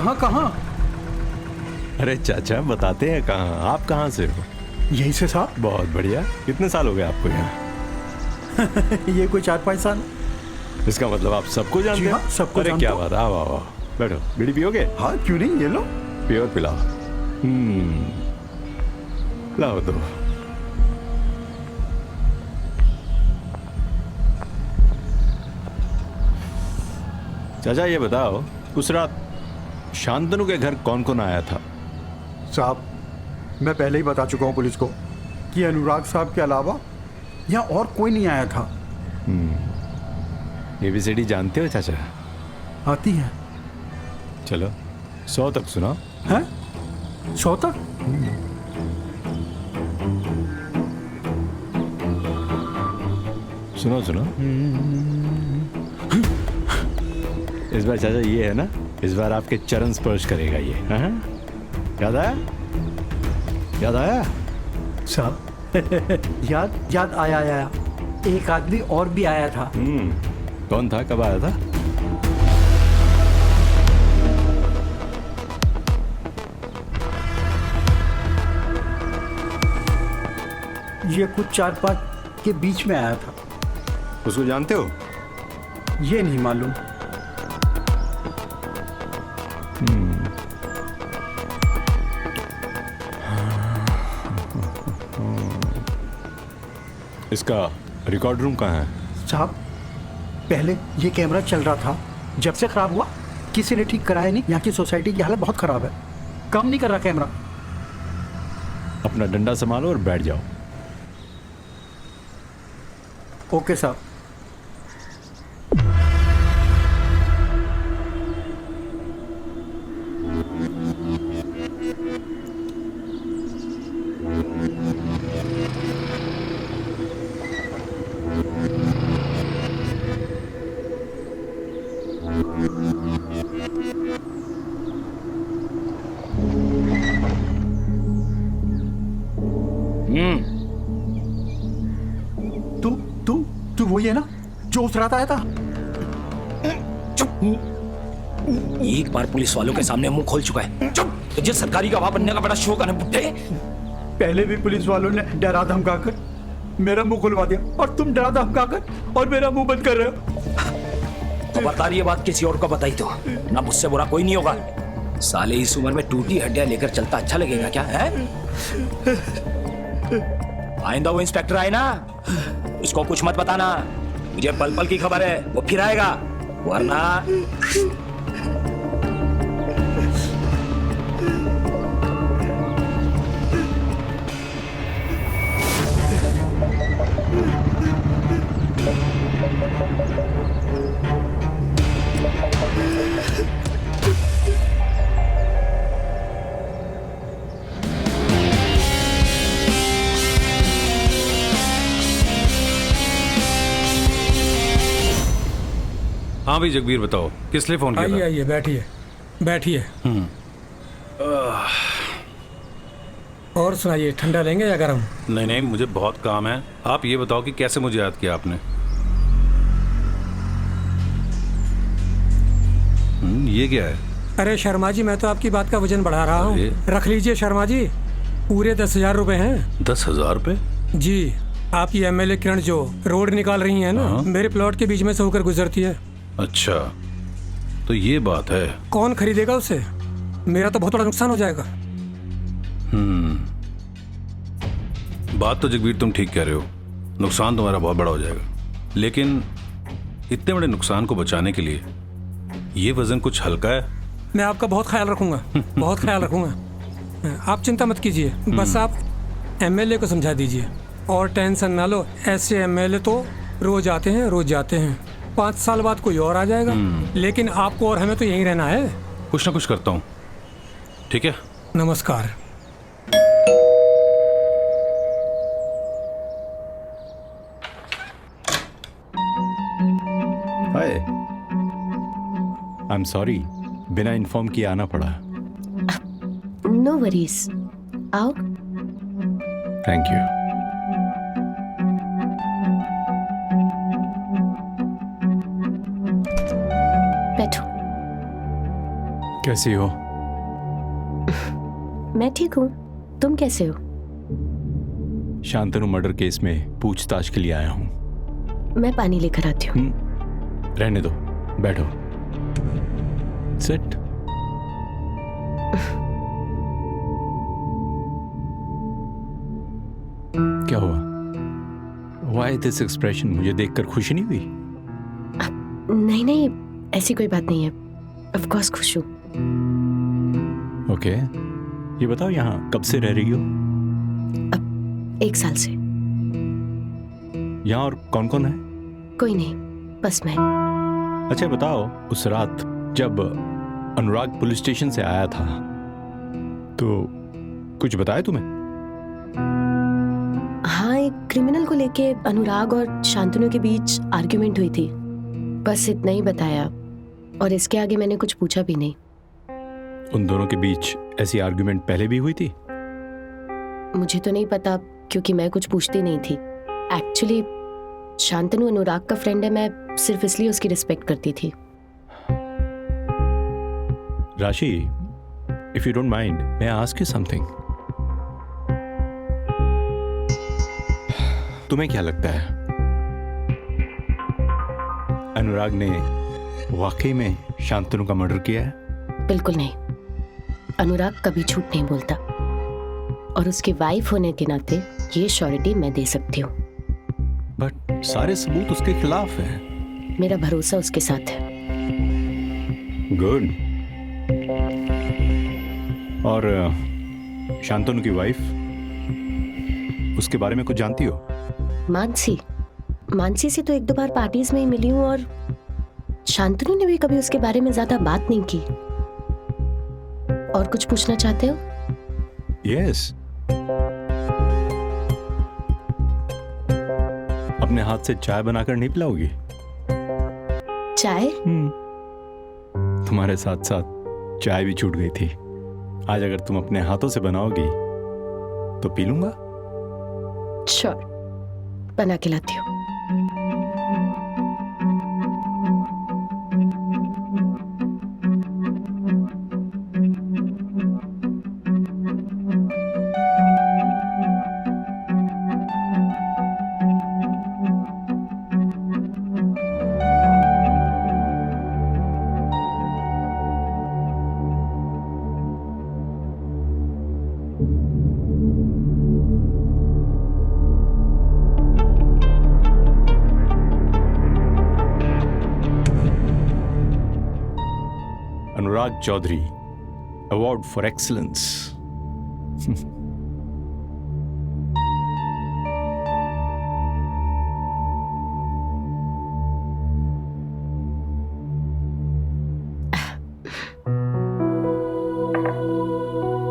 कहाँ कहाँ? अरे चाचा बताते हैं कहाँ। आप कहाँ से हो? यहीं से साहब। बहुत बढ़िया। कितने साल हो गए आपको यहाँ? ये कोई 4-5 साल। इसका मतलब आप सबको जानते हैं? हाँ, सबको अरे जानता क्या हूँ। बात। आओ आओ आओ, बैठो। बीड़ी पियोगे? हाँ क्यों नहीं, ये लो। पियो पिलाओ। लाओ दो। चाचा ये बताओ, उस रात शांतनु के घर कौन कौन आया था? साहब मैं पहले ही बता चुका हूँ पुलिस को कि अनुराग साहब के अलावा यहाँ और कोई नहीं आया था। एबीसीडी जानते हो चाचा? आती है। चलो 100 तक सुनाओ। हैं? 100 तक? सुनो सुनो। इस बार चाचा ये है ना, इस बार आपके चरण स्पर्श करेगा ये। हाँ? याद आया? याद आया? साहब याद आया। एक आदमी और भी आया था। कौन था? कब आया था? ये कुछ 4-5 के बीच में आया था। उसको जानते हो? ये नहीं मालूम। इसका रिकॉर्ड रूम कहाँ है? साहब पहले ये कैमरा चल रहा था, जब से खराब हुआ किसी ने ठीक कराया नहीं। यहाँ की सोसाइटी की हालत बहुत खराब है, काम नहीं कर रहा कैमरा। अपना डंडा संभालो और बैठ जाओ। ओके साहब। तू वही है ना जो उस रात आया था? एक बार पुलिस वालों के सामने मुंह खोल चुका है। चुप! तुझे सरकारी गवाह बनने का बड़ा शौक है ना बुड्ढे? पहले भी पुलिस वालों ने डरा धमकाकर मेरा मुंह खुलवा दिया, और तुम डरा धमकाकर और मेरा मुंह बंद कर रहे हो। खबरदार ये बात किसी और को बताई तो ना, मुझसे बुरा कोई नहीं होगा। साले इस उम्र में टूटी हड्डियां लेकर चलता अच्छा लगेगा क्या है? आइंदा वो इंस्पेक्टर आए ना, उसको कुछ मत बताना। मुझे पल पल की खबर है, वो फिर आएगा, वरना हाँ भाई जगबीर बताओ, किस लिए फोन किया था? आइए बैठिए बैठिए। और सुनाइए, ठंडा लेंगे या गरम? नहीं नहीं, मुझे बहुत काम है। आप ये बताओ कि कैसे मुझे याद किया आपने? ये क्या है? अरे शर्मा जी, मैं तो आपकी बात का वजन बढ़ा रहा हूँ। रख लीजिए शर्मा जी, पूरे 10,000 रुपए हैं। 10,000 रुपए? जी, आपकी एमएलए किरण जो रोड निकाल रही है ना, मेरे प्लॉट के बीच में से होकर गुजरती है। अच्छा, तो ये बात है। कौन खरीदेगा उसे? मेरा तो बहुत बड़ा नुकसान हो जाएगा। बात तो जगबीर तुम ठीक कह रहे हो, नुकसान तुम्हारा बहुत बड़ा हो जाएगा, लेकिन इतने बड़े नुकसान को बचाने के लिए ये वजन कुछ हल्का है। मैं आपका बहुत ख्याल रखूंगा, बहुत ख्याल रखूंगा। आप चिंता मत कीजिए, बस आप एमएलए को समझा दीजिए और टेंशन ना लो। ऐसे एमएलए तो रोज आते हैं, रोज जाते हैं। 5 साल बाद कोई और आ जाएगा, लेकिन आपको और हमें तो यहीं रहना है। कुछ ना कुछ करता हूँ, ठीक है? नमस्कार। हाय, आई एम सॉरी, बिना इन्फॉर्म किए आना पड़ा। नो वरीज, आओ। Thank you. बैठो। कैसी हो? मैं ठीक हूँ, तुम कैसे हो? शांतनु मर्डर केस में पूछताछ के लिए आया हूँ। मैं पानी लेकर आती हूँ। रहने दो, बैठो। सिट। क्या हुआ? Why this expression? मुझे देखकर खुशी नहीं हुई? नहीं नहीं, ऐसी कोई बात नहीं है। ऑफ कोर्स खुश हूँ। ओके, ये बताओ यहाँ कब से रह रही हो? 1 साल से। यहाँ और कौन कौन है? कोई नहीं, बस मैं। अच्छा बताओ, उस रात जब अनुराग पुलिस स्टेशन से आया था तो कुछ बताया तुम्हें? हाँ, एक क्रिमिनल को लेके अनुराग और शांतनु के बीच आर्ग्यूमेंट हुई थी, बस इतना ही बताया और इसके आगे मैंने कुछ पूछा भी नहीं। उन दोनों के बीच ऐसी आर्ग्यूमेंट पहले भी हुई थी? मुझे तो नहीं पता क्योंकि मैं कुछ पूछती नहीं थी। एक्चुअली शांतनु अनुराग का फ्रेंड है, मैं सिर्फ इसलिए उसकी रिस्पेक्ट करती थी। राशि, if you don't mind, may I ask you something? तुम्हें क्या लगता है, अनुराग ने वाकई में शांतनु का मर्डर किया है? बिल्कुल नहीं, अनुराग कभी झूठ नहीं बोलता और उसकी वाइफ होने के नाते ये श्योरिटी मैं दे सकती हूँ। बट सारे सबूत उसके खिलाफ हैं। मेरा भरोसा उसके साथ है। गुड। और शांतनु की वाइफ, उसके बारे में कुछ जानती हो? मानसी से तो 1-2 बार पार्टीज में ही मिली हूँ और शांतनु ने भी कभी उसके बारे में ज्यादा बात नहीं की। और कुछ पूछना चाहते हो? यस। अपने हाथ से चाय बनाकर नहीं पिलाओगी? चाय? तुम्हारे साथ साथ चाय भी छूट गई थी। आज अगर तुम अपने हाथों से बनाओगी तो पी लूंगा। श्योर, बना के लाती हूँ। Anurag Chaudhary, award for excellence.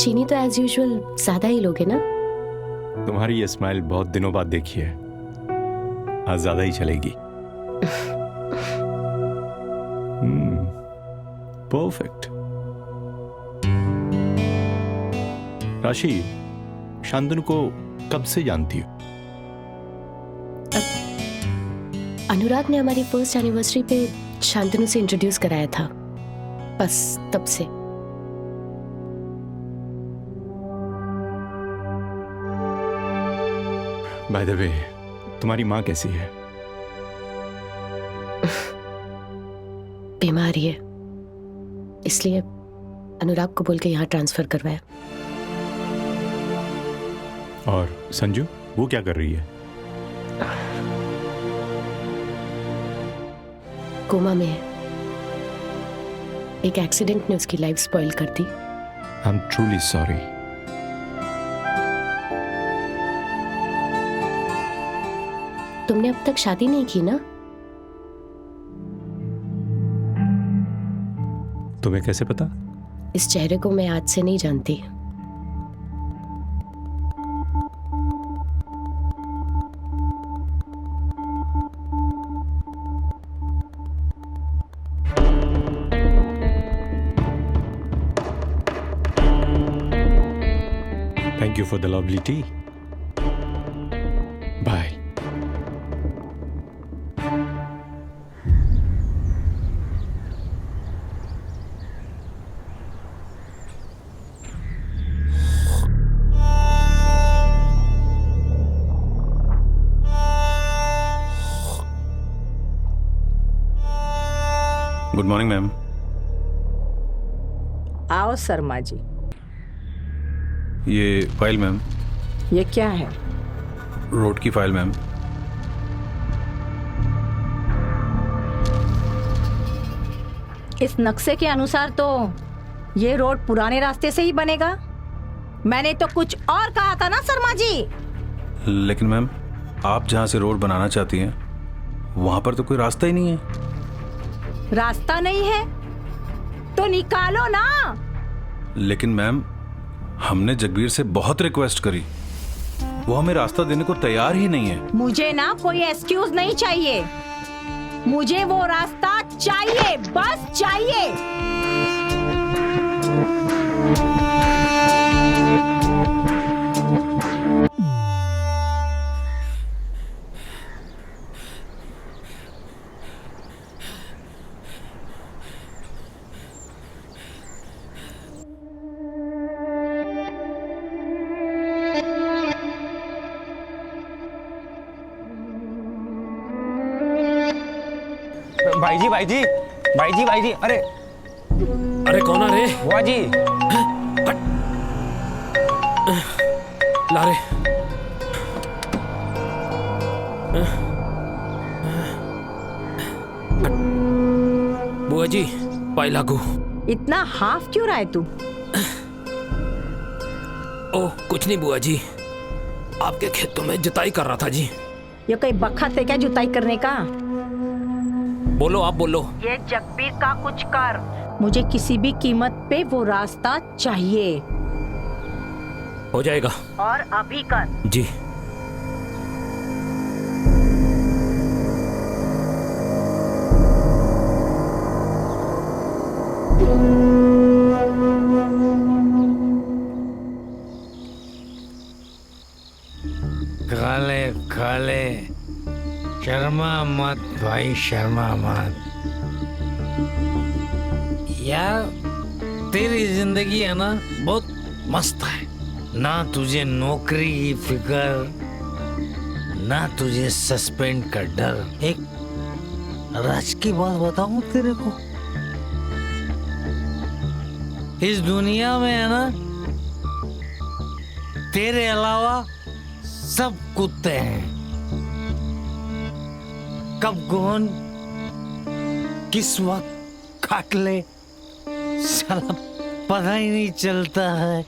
चीनी तो एज यूजुअल ज्यादा ही लोगे ना? तुम्हारी ये स्माइल बहुत दिनों बाद देखी है, आज ज्यादा ही चलेगी। परफेक्ट। राशि, शांतनु को कब से जानती हो? अनुराग ने हमारी फर्स्ट एनिवर्सरी पे शांतनु से इंट्रोड्यूस कराया था, बस तब से। बाय द वे, तुम्हारी माँ कैसी है? बीमारी है, इसलिए अनुराग को बोल के यहाँ ट्रांसफर करवाया। और संजू, वो क्या कर रही है? कोमा में है। एक एक्सीडेंट ने उसकी लाइफ स्पॉइल कर दी। I am truly sorry. तुमने अब तक शादी नहीं की ना? तुम्हें कैसे पता? इस चेहरे को मैं आज से नहीं जानती। Thank you for the lovely tea. Bye. Good morning ma'am. आओ शर्मा जी। ये फाइल मैम। ये क्या है? रोड की फाइल मैम। इस नक्शे के अनुसार तो ये रोड पुराने रास्ते से ही बनेगा। मैंने तो कुछ और कहा था ना शर्मा जी। लेकिन मैम, आप जहां से रोड बनाना चाहती हैं वहां पर तो कोई रास्ता ही नहीं है। रास्ता नहीं है तो निकालो ना। लेकिन मैम, हमने जगबीर से बहुत रिक्वेस्ट करी, वो हमें रास्ता देने को तैयार ही नहीं है। मुझे ना कोई एक्सक्यूज नहीं चाहिए, मुझे वो रास्ता चाहिए, बस चाहिए। भाई जी भाई जी भाई जी भाई जी, अरे अरे कौन आ रे? बुआ जी। ला रे। बुआ जी, पाई लागू। इतना हाफ क्यों रहा है तू? ओह कुछ नहीं बुआ जी, आपके खेतों में जुताई कर रहा था जी। ये कोई बखत है क्या जुताई करने का? बोलो आप बोलो। ये जगबीर का कुछ कर, मुझे किसी भी कीमत पे वो रास्ता चाहिए। हो जाएगा। और अभी कर। जी। खाले खाले, शर्मा मत भाई, शर्मा मत। यार तेरी जिंदगी है ना बहुत मस्त है ना, तुझे नौकरी की फिक्र ना तुझे सस्पेंड का डर। एक राज की बात बताऊं तेरे को, इस दुनिया में है ना तेरे अलावा सब कुत्ते हैं। कब कौन किस वक्त काट ले साला पता ही नहीं चलता है।